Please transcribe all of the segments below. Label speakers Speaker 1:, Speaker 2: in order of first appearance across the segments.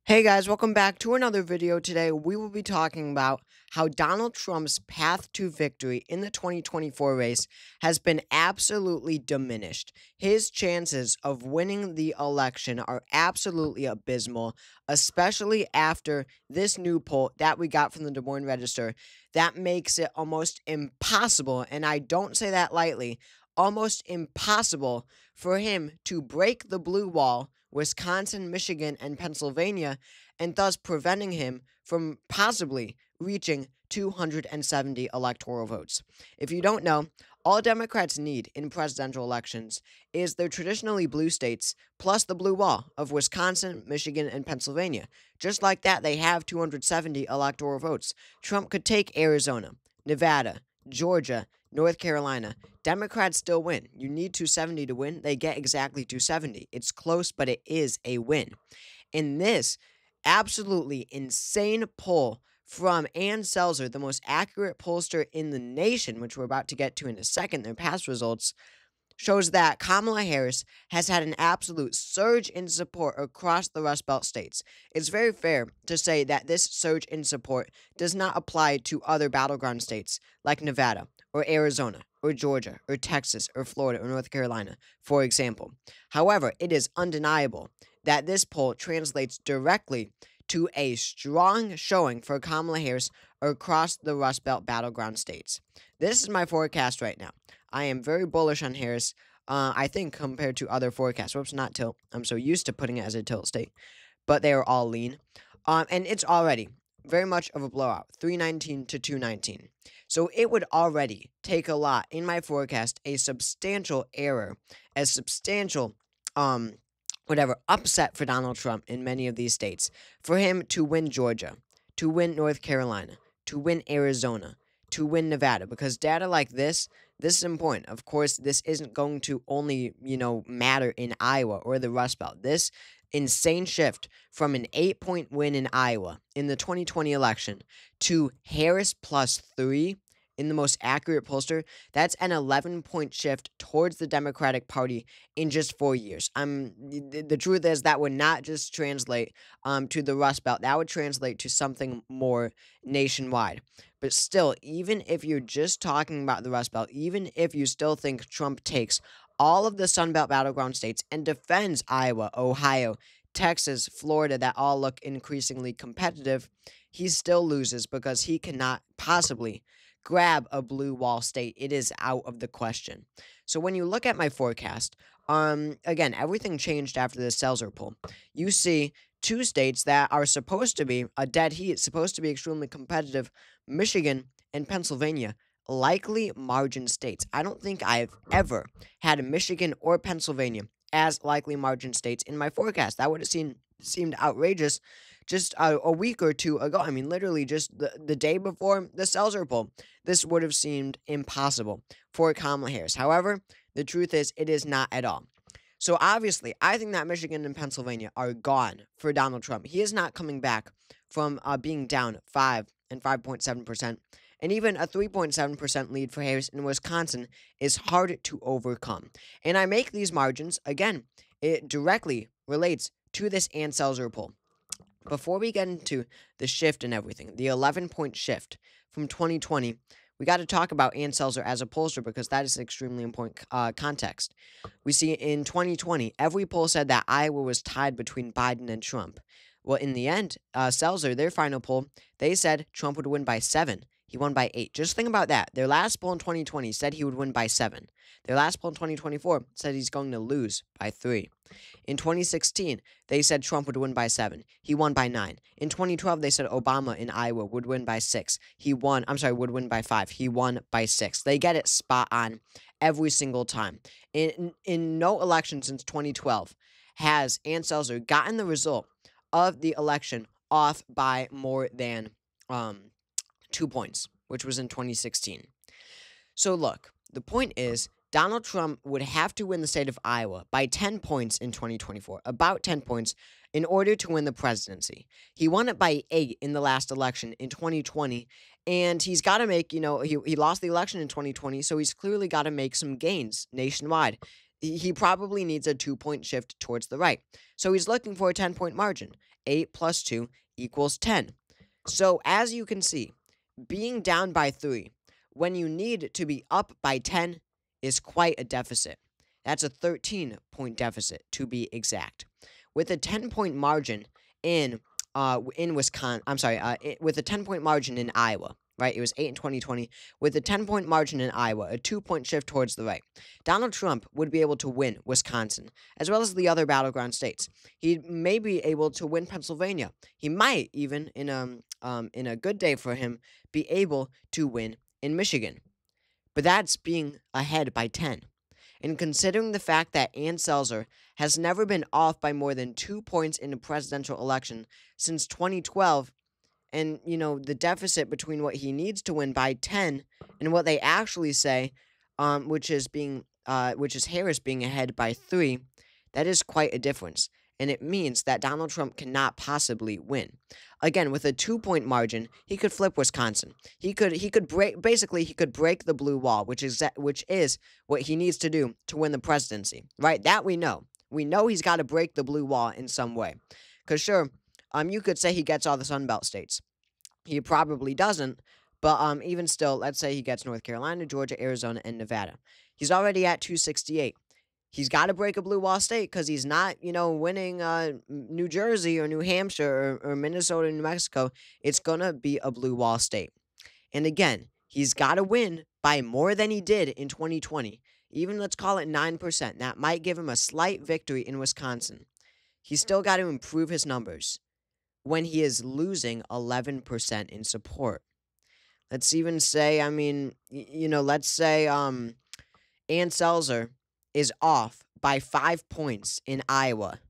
Speaker 1: Hey guys, welcome back to another video. Today we will be talking about how Donald Trump's path to victory in the 2024 race has been absolutely diminished. His chances of winning the election are absolutely abysmal, especially after this new poll that we got from the Des Moines Register that makes it almost impossible, and I don't say that lightly, almost impossible for him to break the blue wall, Wisconsin, Michigan, and Pennsylvania, and thus preventing him from possibly reaching 270 electoral votes. If you don't know, all Democrats need in presidential elections is their traditionally blue states plus the blue wall of Wisconsin, Michigan, and Pennsylvania. Just like that, they have 270 electoral votes. Trump could take Arizona, Nevada, Georgia, North Carolina. Democrats still win. You need 270 to win. They get exactly 270. It's close, but it is a win. In this absolutely insane poll from Ann Selzer, the most accurate pollster in the nation, which we're about to get to in a second, their past results, shows that Kamala Harris has had an absolute surge in support across the Rust Belt states. It's very fair to say that this surge in support does not apply to other battleground states like Nevada or Arizona or Georgia or Texas or Florida or North Carolina, for example. However, it is undeniable that this poll translates directly to a strong showing for Kamala Harris across the Rust Belt battleground states. This is my forecast right now. I am very bullish on Harris. I think compared to other forecasts. Whoops, not tilt. I'm so used to putting it as a tilt state, but they are all lean. And it's already very much of a blowout, 319 to 219. So it would already take a lot in my forecast, a substantial error, a substantial upset for Donald Trump in many of these states, for him to win Georgia, to win North Carolina, to win Arizona, to win Nevada, because data like this is important. Of course, this isn't going to only, matter in Iowa or the Rust Belt. This insane shift from an 8-point win in Iowa in the 2020 election to Harris +3 in the most accurate pollster, that's an 11-point shift towards the Democratic Party in just 4 years. The truth is that would not just translate to the Rust Belt. That would translate to something more nationwide. But still, even if you're just talking about the Rust Belt, even if you still think Trump takes all of the Sun Belt battleground states and defends Iowa, Ohio, Texas, Florida, that all look increasingly competitive, he still loses because he cannot possibly grab a blue wall state. It is out of the question. So when you look at my forecast, again, everything changed after the Seltzer poll. You see two states that are supposed to be a dead heat, supposed to be extremely competitive, Michigan and Pennsylvania, likely margin states. I don't think I've ever had Michigan or Pennsylvania as likely margin states in my forecast. That would have seemed outrageous just a week or two ago. I mean, literally just the day before the Seltzer poll. This would have seemed impossible for Kamala Harris. However, the truth is it is not at all. So obviously, I think that Michigan and Pennsylvania are gone for Donald Trump. He is not coming back from being down 5 and 5.7%. And even a 3.7% lead for Harris in Wisconsin is hard to overcome. And I make these margins, again, it directly relates to this Ann Selzer poll. Before we get into the shift and everything, the 11-point shift from 2020, we got to talk about Ann Selzer as a pollster because that is extremely important context. We see in 2020, every poll said that Iowa was tied between Biden and Trump. Well, in the end, Selzer, their final poll, they said Trump would win by 7. He won by 8. Just think about that. Their last poll in 2020 said he would win by 7. Their last poll in 2024 said he's going to lose by 3. In 2016, they said Trump would win by 7. He won by 9. In 2012, they said Obama in Iowa would win by 6. Would win by 5. He won by 6. They get it spot on every single time. In no election since 2012 has Ann Selzer gotten the result of the election off by more than 2 points, which was in 2016. So look, the point is Donald Trump would have to win the state of Iowa by 10 points in 2024, about 10 points, in order to win the presidency. He won it by 8 in the last election in 2020, and he's got to make, he lost the election in 2020, so he's clearly got to make some gains nationwide. he probably needs a 2-point shift towards the right. So he's looking for a 10-point margin. 8 plus 2 equals 10. So as you can see, being down by 3 when you need to be up by 10 is quite a deficit. That's a 13-point deficit to be exact. With a 10-point margin in Wisconsin, with a 10-point margin in Iowa, right? It was 8 in 2020. With a 10-point margin in Iowa, a 2-point shift towards the right, Donald Trump would be able to win Wisconsin, as well as the other battleground states. He may be able to win Pennsylvania. He might even, in a good day for him, be able to win in Michigan. But that's being ahead by 10. And considering the fact that Ann Selzer has never been off by more than 2 points in a presidential election since 2012, and the deficit between what he needs to win by 10 and what they actually say, which is Harris being ahead by 3, that is quite a difference, and it means that Donald Trump cannot possibly win. Again, with a 2-point margin, he could flip Wisconsin. He could break the blue wall, which is what he needs to do to win the presidency. Right? That we know. We know he's got to break the blue wall in some way. Cause sure, you could say he gets all the Sun Belt states. He probably doesn't, but even still, let's say he gets North Carolina, Georgia, Arizona, and Nevada. He's already at 268. He's got to break a blue wall state because he's not, winning New Jersey or New Hampshire or Minnesota, New Mexico. It's going to be a blue wall state. And again, he's got to win by more than he did in 2020. Even let's call it 9%. That might give him a slight victory in Wisconsin. He's still got to improve his numbers when he is losing 11% in support. Let's even say, let's say Ann Selzer is off by 5 points in Iowa.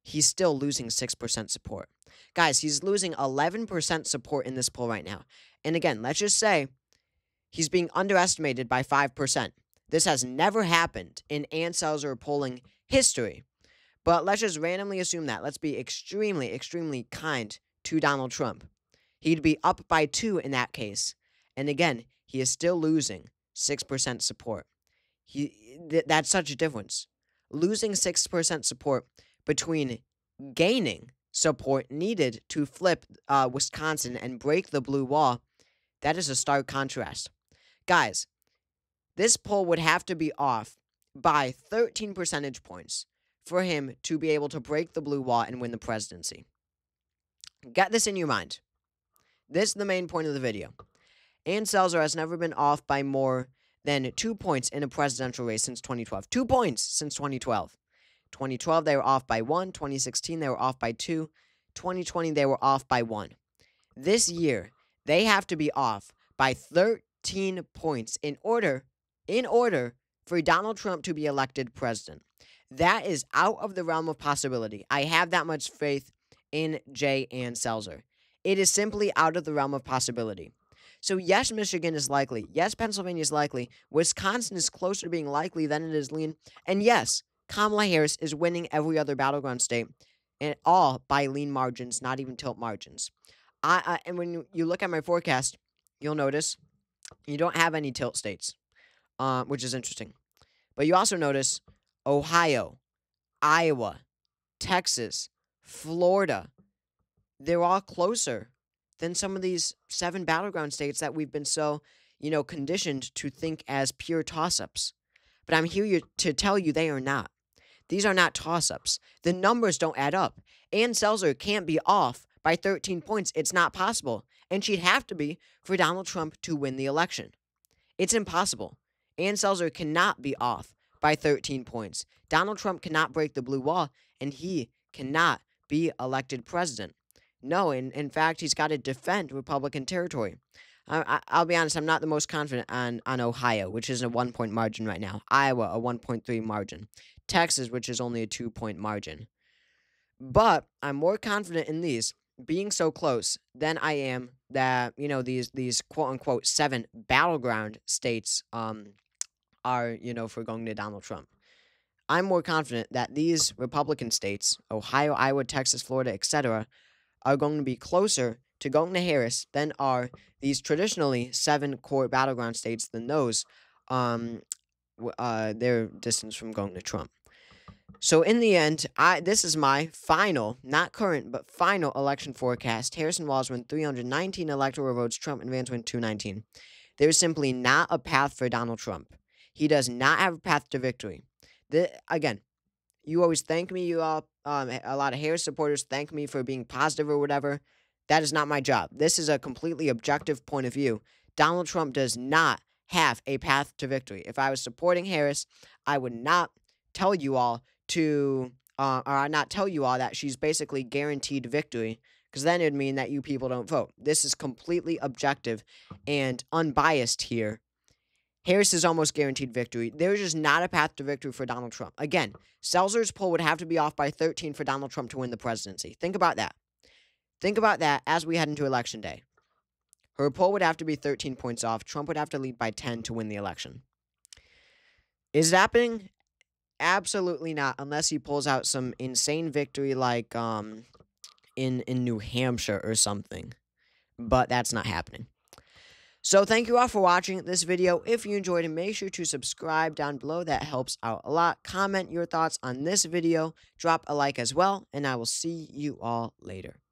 Speaker 1: He's still losing 6% support. Guys, he's losing 11% support in this poll right now. And again, let's just say he's being underestimated by 5%. This has never happened in Ann Selzer polling history. But let's just randomly assume that. Let's be extremely, extremely kind to Donald Trump. He'd be up by 2 in that case. And again, he is still losing 6% support. That's such a difference. Losing 6% support between gaining support needed to flip Wisconsin and break the blue wall, that is a stark contrast. Guys, this poll would have to be off by 13 percentage points for him to be able to break the blue wall and win the presidency. Get this in your mind. This is the main point of the video. Ann Selzer has never been off by more than 2 points in a presidential race since 2012. 2 points since 2012. 2012, they were off by 1. 2016, they were off by 2. 2020, they were off by 1. This year, they have to be off by 13 points in order for Donald Trump to be elected president. That is out of the realm of possibility. I have that much faith in Ann Selzer. It is simply out of the realm of possibility. So yes, Michigan is likely. Yes, Pennsylvania is likely. Wisconsin is closer to being likely than it is lean. And yes, Kamala Harris is winning every other battleground state, and all by lean margins, not even tilt margins. And when you look at my forecast, you'll notice you don't have any tilt states, which is interesting. But you also notice Ohio, Iowa, Texas, Florida, they're all closer than some of these 7 battleground states that we've been so, conditioned to think as pure toss-ups. But I'm here to tell you they are not. These are not toss-ups. The numbers don't add up. Ann Selzer can't be off by 13 points. It's not possible. And she'd have to be for Donald Trump to win the election. It's impossible. Ann Selzer cannot be off by 13 points. Donald Trump cannot break the blue wall, and he cannot be elected president. No, in fact, he's got to defend Republican territory. I'll be honest, I'm not the most confident on Ohio, which is a 1-point margin right now. Iowa, a 1.3 margin. Texas, which is only a 2-point margin. But I'm more confident in these being so close than I am that, these quote-unquote 7 battleground states are, for going to Donald Trump. I'm more confident that these Republican states, Ohio, Iowa, Texas, Florida, etc., are going to be closer to going to Harris than are these traditionally 7 core battleground states than those their distance from going to Trump. So in the end, this is my final, not current, but final election forecast. Harrison Walz win 319 electoral votes. Trump and Vance win 219. There's simply not a path for Donald Trump. He does not have a path to victory. Again, you always thank me. You all, a lot of Harris supporters thank me for being positive or whatever. That is not my job. This is a completely objective point of view. Donald Trump does not have a path to victory. If I was supporting Harris, I would not tell you all or not tell you all that she's basically guaranteed victory, because then it would mean that you people don't vote. This is completely objective and unbiased here. Harris is almost guaranteed victory. There's just not a path to victory for Donald Trump. Again, Seltzer's poll would have to be off by 13 for Donald Trump to win the presidency. Think about that. Think about that as we head into Election Day. Her poll would have to be 13 points off. Trump would have to lead by 10 to win the election. Is it happening? Absolutely not, unless he pulls out some insane victory like in New Hampshire or something. But that's not happening. So thank you all for watching this video. If you enjoyed it, make sure to subscribe down below. That helps out a lot. Comment your thoughts on this video. Drop a like as well, and I will see you all later.